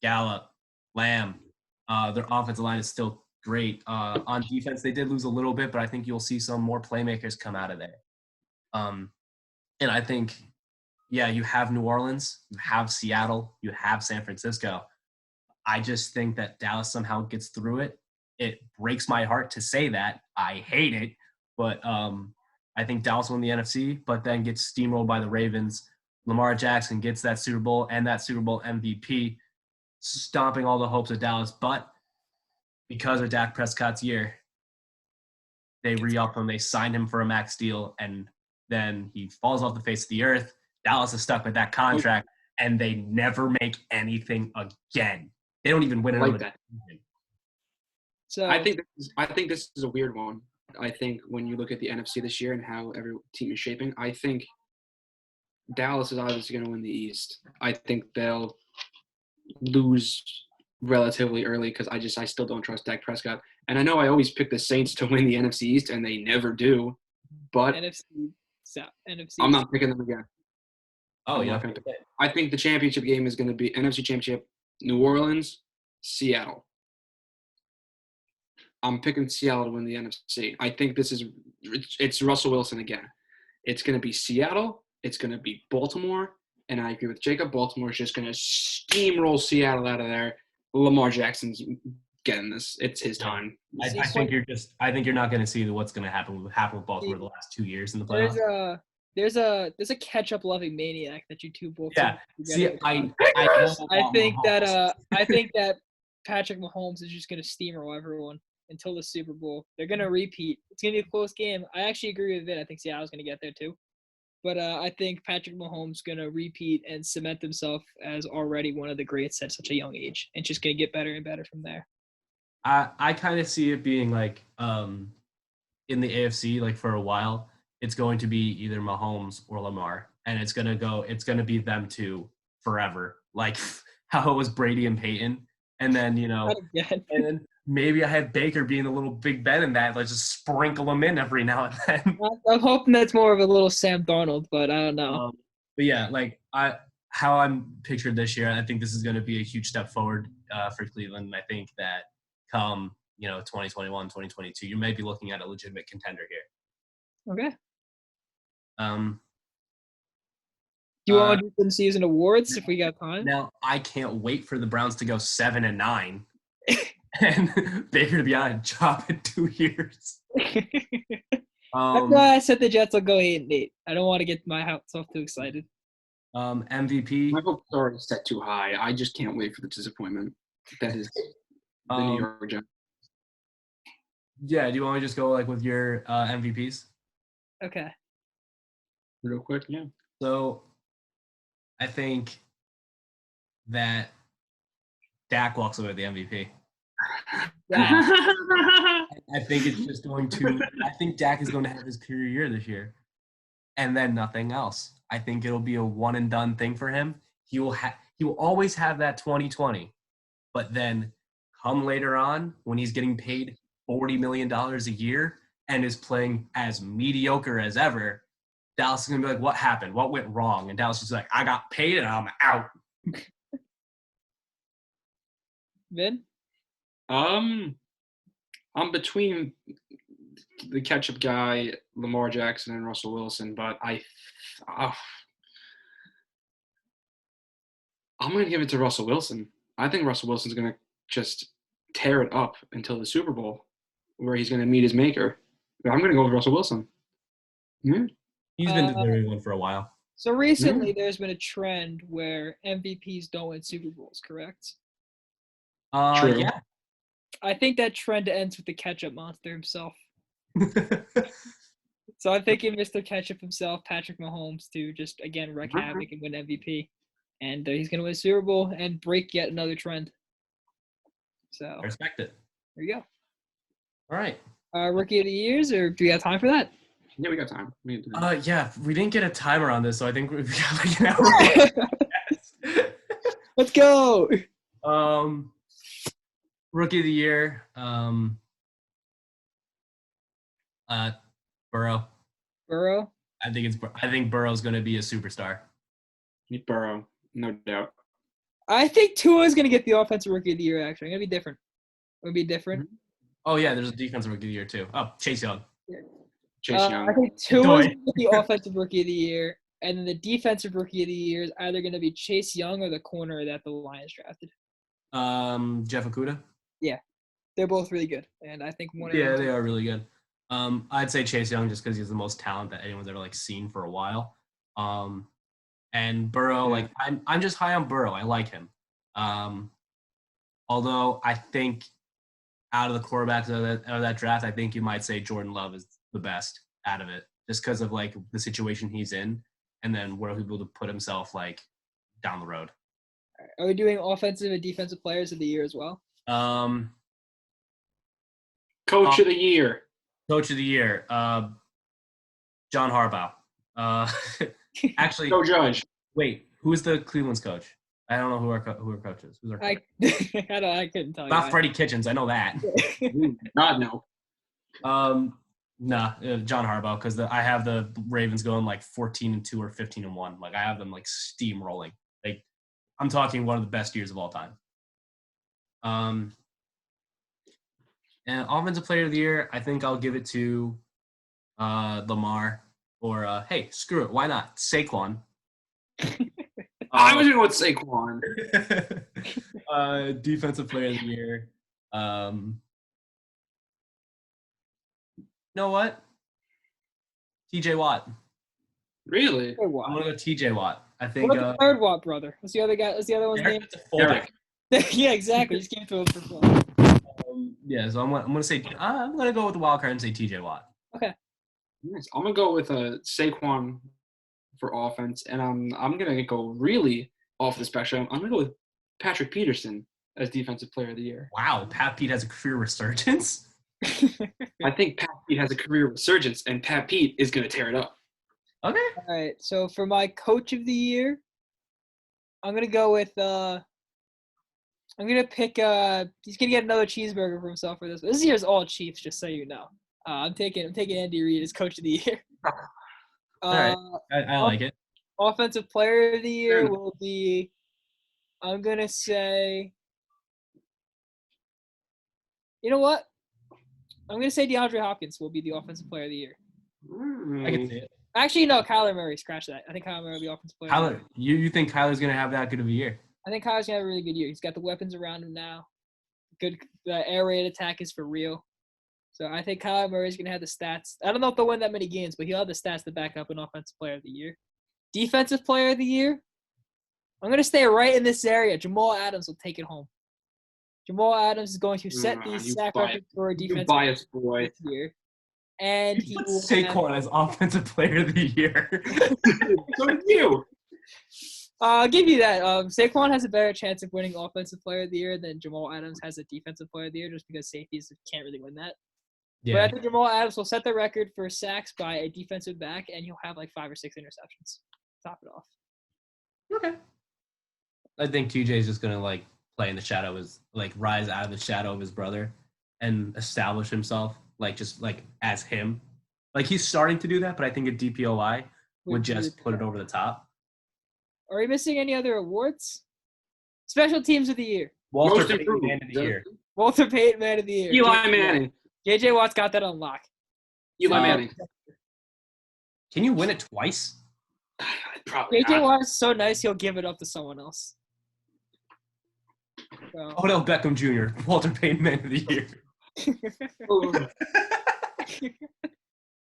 Gallup, Lamb. Their offensive line is still great. On defense, they did lose a little bit, but I think you'll see some more playmakers come out of there. And I think, yeah, you have New Orleans, you have Seattle, you have San Francisco. I just think that Dallas somehow gets through it. It breaks my heart to say that. I hate it, but I think Dallas won the NFC, but then gets steamrolled by the Ravens. Lamar Jackson gets that Super Bowl and that Super Bowl MVP, stomping all the hopes of Dallas. But because of Dak Prescott's year, they re-up him. They signed him for a max deal, and then he falls off the face of the earth. Dallas is stuck with that contract, and they never make anything again. They don't even win another division. So I think this is a weird one. I think when you look at the NFC this year and how every team is shaping, I think Dallas is obviously going to win the East. I think they'll lose relatively early because I still don't trust Dak Prescott. And I know I always pick the Saints to win the NFC East, and they never do. But NFC. I'm not picking them again. Oh, yeah. I think the championship game is going to be NFC Championship, New Orleans, Seattle. I'm picking Seattle to win the NFC. I think it's Russell Wilson again. It's going to be Seattle. It's going to be Baltimore. And I agree with Jacob. Baltimore is just going to steamroll Seattle out of there. Lamar Jackson's getting this. It's his time. I think you're not going to see what's going to happen with Baltimore the last 2 years in the playoffs. There's a catch-up loving maniac that you two both. Yeah. See, I think that Patrick Mahomes is just gonna steamroll everyone until the Super Bowl. They're gonna repeat. It's gonna be a close game. I actually agree with it. I think Seattle's gonna get there too. But I think Patrick Mahomes gonna repeat and cement himself as already one of the greats at such a young age, and just gonna get better and better from there. I kind of see it being like in the AFC, like for a while, it's going to be either Mahomes or Lamar, and it's gonna be them two forever, like how it was Brady and Peyton, and then and then maybe I had Baker being a little Big Ben in that, like just sprinkle them in every now and then. I'm hoping that's more of a little Sam Darnold, but I don't know. But yeah, like how I'm pictured this year, I think this is going to be a huge step forward for Cleveland. I think that come 2021, 2022, you may be looking at a legitimate contender here. Okay. Do you want to do some season awards if we got time? Now, I can't wait for the Browns to go 7-9 and Baker to be on a job in 2 years. That's why I said the Jets will go 8-8. I don't want to get myself too excited. MVP. My hopes are already set too high. I just can't wait for the disappointment. That is the New York Jets. Yeah, do you want me to just go like with your MVPs? Okay. Real quick, yeah. So, I think that Dak walks away with the MVP. I think it's just going to – I think Dak is going to have his career year this year and then nothing else. I think it'll be a one-and-done thing for him. He will always have that 2020, but then come later on when he's getting paid $40 million a year and is playing as mediocre as ever, Dallas is going to be like, what happened? What went wrong? And Dallas is like, I got paid and I'm out. Vin? I'm between the ketchup guy, Lamar Jackson, and Russell Wilson, but I'm going to give it to Russell Wilson. I think Russell Wilson's going to just tear it up until the Super Bowl, where he's going to meet his maker. I'm going to go with Russell Wilson. Yeah. He's been deserving one for a while. So recently, there's been a trend where MVPs don't win Super Bowls, correct? True. Yeah. I think that trend ends with the ketchup monster himself. So I'm thinking Mr. Ketchup himself, Patrick Mahomes, to just, again, wreak havoc and win MVP. And he's going to win Super Bowl and break yet another trend. So I respect it. there you go. All right. Rookie of the Years, or do we have time for that? Yeah, we got time. Yeah, we didn't get a timer on this, so I think we've got like an hour. Let's go. Rookie of the Year, Burrow. Burrow? I think Burrow's going to be a superstar. Need Burrow, no doubt. I think Tua is going to get the Offensive Rookie of the Year, actually. I'm going to be different. I'm going to be different. Oh, yeah, there's a defensive rookie of the year, too. Oh, Chase Young. Chase Young. I think Tua is going to get the Offensive Rookie of the Year, and then the Defensive Rookie of the Year is either going to be Chase Young or the corner that the Lions drafted. Jeff Okuda? Yeah. They're both really good, and I think one of Yeah, them. they are really good. I'd say Chase Young just because he's the most talent that anyone's ever like seen for a while. And Burrow, like I'm just high on Burrow. I like him. Although I think out of the quarterbacks of that draft, I think you might say Jordan Love is the best out of it, just because of like the situation he's in, and then where he'll be able to put himself like down the road. Are we doing offensive and defensive players of the year as well? Coach of the Year. Coach of the Year, John Harbaugh. Actually, No Judge. Wait, who's the Cleveland's coach? I don't know who our coach is. Who's our coach? I couldn't tell you. Not Freddie Kitchens. I know that. Not no. John Harbaugh, because I have the Ravens going like 14-2 or 15-1. Like I have them like steamrolling. Like I'm talking one of the best years of all time. And offensive player of the year, I think I'll give it to Lamar or hey, screw it, why not Saquon? I was going with Saquon. Defensive player of the year. You know what? TJ Watt. Really? I'm gonna go TJ Watt. I think. What about the third Watt brother? What's the other guy? What's the other one's name? Derek. Yeah, exactly. Just came to him for fun. So I'm gonna go with the wild card and say TJ Watt. Okay. Nice. I'm gonna go with Saquon for offense, and I'm gonna go really off the spectrum. I'm gonna go with Patrick Peterson as defensive player of the year. Wow, Pat Pete has a career resurgence. I think Pat Pete has a career resurgence, and Pat Pete is gonna tear it up. Okay. All right. So for my coach of the year, I'm gonna go with I'm gonna pick he's gonna get another cheeseburger for himself for this. This year's all Chiefs, just so you know. I'm taking Andy Reid as coach of the year. All right. I like it. Offensive player of the year will be, I'm gonna say, you know what? I'm gonna say DeAndre Hopkins will be the offensive player of the year. I can see it. Actually, no, Kyler Murray. Scratch that. I think Kyler Murray will be offensive player. Kyler, you think Kyler's gonna have that good of a year? I think Kyler's gonna have a really good year. He's got the weapons around him now. The air raid attack is for real. So I think Kyler Murray's gonna have the stats. I don't know if they'll win that many games, but he'll have the stats to back up an offensive player of the year. Defensive player of the year, I'm gonna stay right in this area. Jamal Adams will take it home. Jamal Adams is going to set the sack record for a defensive player boy. this year. And he will Saquon as offensive player of the year. So did you. I'll give you that. Saquon has a better chance of winning offensive player of the year than Jamal Adams has a defensive player of the year, just because safeties can't really win that. Yeah. But I think Jamal Adams will set the record for sacks by a defensive back, and he'll have like 5 or 6 interceptions. Top it off. Okay. I think TJ is just gonna like play in the shadow, rise out of the shadow of his brother, and establish himself, just as him. Like he's starting to do that, but I think at DPOI, would just put it over the top. Are we missing any other awards? Special teams of the year. Walter Most Payton improved. Man of the Year. Walter Payton Man of the Year. Eli Manning. JJ Watt's got that on lock. Eli Manning. Can you win it twice? Probably JJ not. Watt is so nice he'll give it up to someone else. So. Odell Beckham Jr., Walter Payton Man of the Year.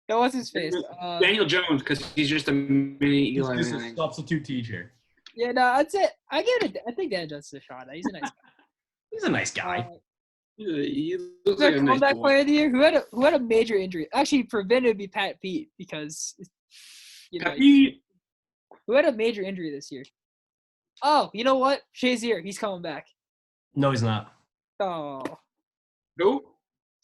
That was his face. Daniel Jones, because he's just a mini He's Eli just a Manning. substitute teacher. Yeah, no, that's it. I think Dan Johnson's a shot. He's a nice guy. He's a nice guy. He Who's looks our like a nice comeback boy. player of the year? Who had a major injury? Actually, for Vin, it would be Pat Pete because Pete. who had a major injury this year? Oh, you know what? Shazier, he's coming back. No, he's not. Oh, Who?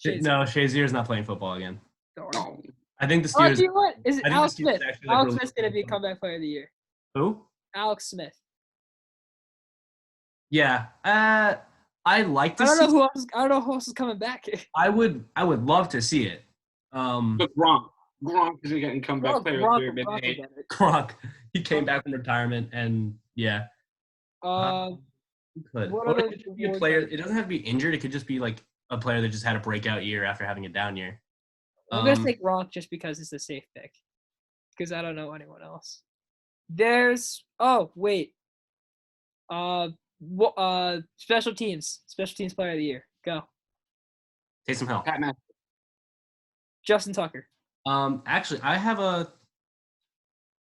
Shazier. No, Shazier's not playing football again. Darn. Oh. I think the Oh, Steelers. do you know what? Is it I think Alex the Steelers Smith? actually, Alex really- Smith's gonna be comeback player of the year. Who? Alex Smith. Yeah. I like to I don't see. know who else. I don't know who else is coming back. I would love to see it. But Gronk is getting comeback player of the year. Gronk will Maybe. get it. Gronk. He came back from retirement, and yeah, he could. What Or other it could just be a awards player. are- It doesn't have to be injured. It could just be like a player that just had a breakout year after having a down year. I'm gonna take Gronk just because it's a safe pick. Because I don't know anyone else. There's special teams player of the year. Go. Taysom Hill. Pat Matt. Justin Tucker. Actually, I have a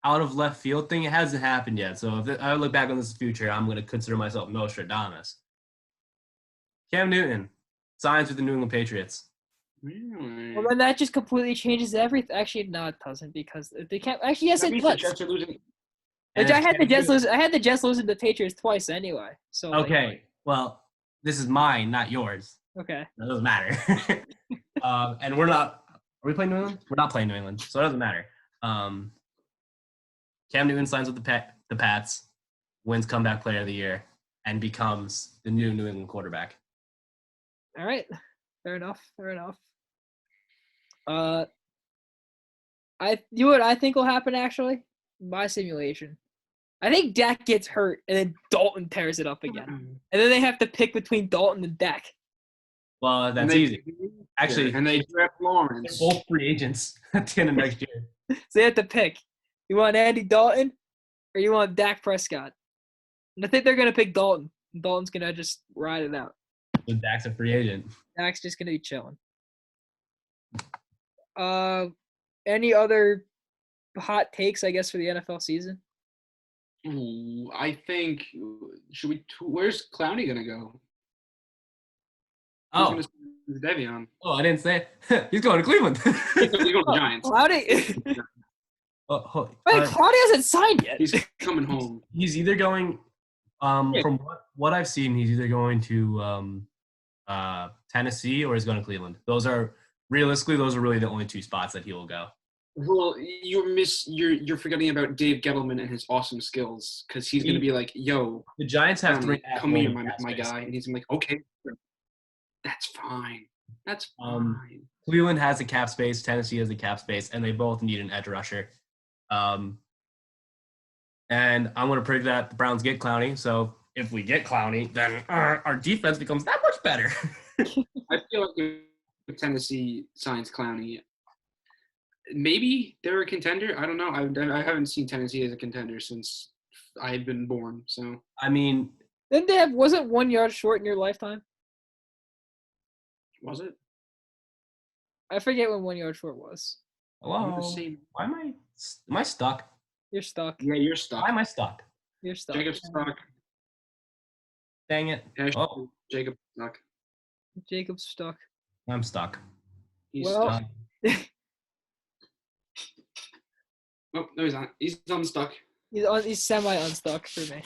out of left field thing. It hasn't happened yet. So if I look back on this future, I'm going to consider myself Nostradamus. Cam Newton signs with the New England Patriots. Really? Well, then that just completely changes everything. Actually, no, it doesn't because they can't. Actually, yes, That it means the does. Jets are losing. And I if had the Cam Jets Newton- lose. I had the Jets losing to the Patriots twice anyway. So like, Okay, well, this is mine, not yours. okay. That doesn't matter. And we're not. Are we playing New England? We're not playing New England, so it doesn't matter. Cam Newton signs with the Pats, wins comeback player of the year, and becomes the new New England quarterback. All right. Fair enough. You know what I think will happen actually? My simulation. I think Dak gets hurt and then Dalton tears it up again. And then they have to pick between Dalton and Dak. Well, that's easy. Actually, and they draft they're Lawrence. both free agents at the end of next year. So they have to pick. You want Andy Dalton or you want Dak Prescott? And I think they're going to pick Dalton. Dalton's going to just ride it out. So Dak's a free agent. Dak's just going to be chilling. Any other hot takes, I guess, for the NFL season? Ooh, I think where's Clowney gonna go? Oh, Who's gonna Devion? I didn't say it. He's going to Cleveland. He's going to the Giants. Cloudy. Oh, Wait, Cloudy hasn't signed yet. He's coming home. he's either going. Yeah. From what I've seen, he's either going to Tennessee or he's going to Cleveland. Those are really the only two spots that he will go. Well, you're forgetting about Dave Gettleman and his awesome skills because he's gonna be like, "Yo, The Giants have Clowney, 3.5 come here, million cap my space. guy," and he's gonna be like, "Okay, that's fine, that's fine." Cleveland has the cap space. Tennessee has the cap space, and they both need an edge rusher. And I'm going to predict that the Browns get Clowney. So if we get Clowney, then our defense becomes that much better. I feel like if Tennessee signs Clowney, maybe they're a contender. I don't know. I haven't seen Tennessee as a contender since I had been born. So I mean, Didn't they have, wasn't 1 yard short in your lifetime? was it? I forget when 1 yard short was. I'm the hello. same. Why am I stuck? You're stuck. Yeah, you're stuck. Why am I stuck? You're stuck. Jacob's stuck. Dang it. Yeah, Oh, Jacob's stuck. Jacob's stuck. I'm stuck. He's Well- stuck. Oh, no, he's not. He's unstuck. He's semi unstuck for me.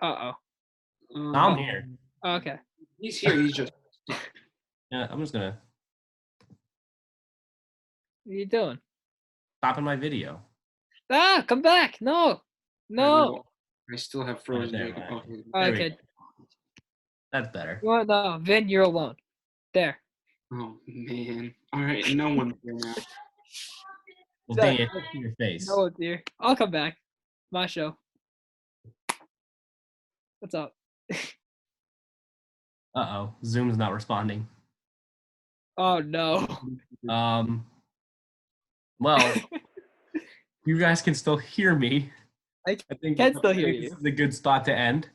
I'm here. Okay. He's here. He's just. Yeah, I'm just going to What are you doing? stop in my video. Ah, come back. No. No. I still have frozen There, Jacob. right. Okay. There we Okay. go. That's better. Well, no, Vin, you're alone. There. Oh man. All right. No one's here now. Well, No, dang it, in your face. no, dear. I'll come back. My show. What's up? Uh-oh, Zoom's not responding. Oh no. Well, you guys can still hear me. I I think can still hear this you. is a good spot to end.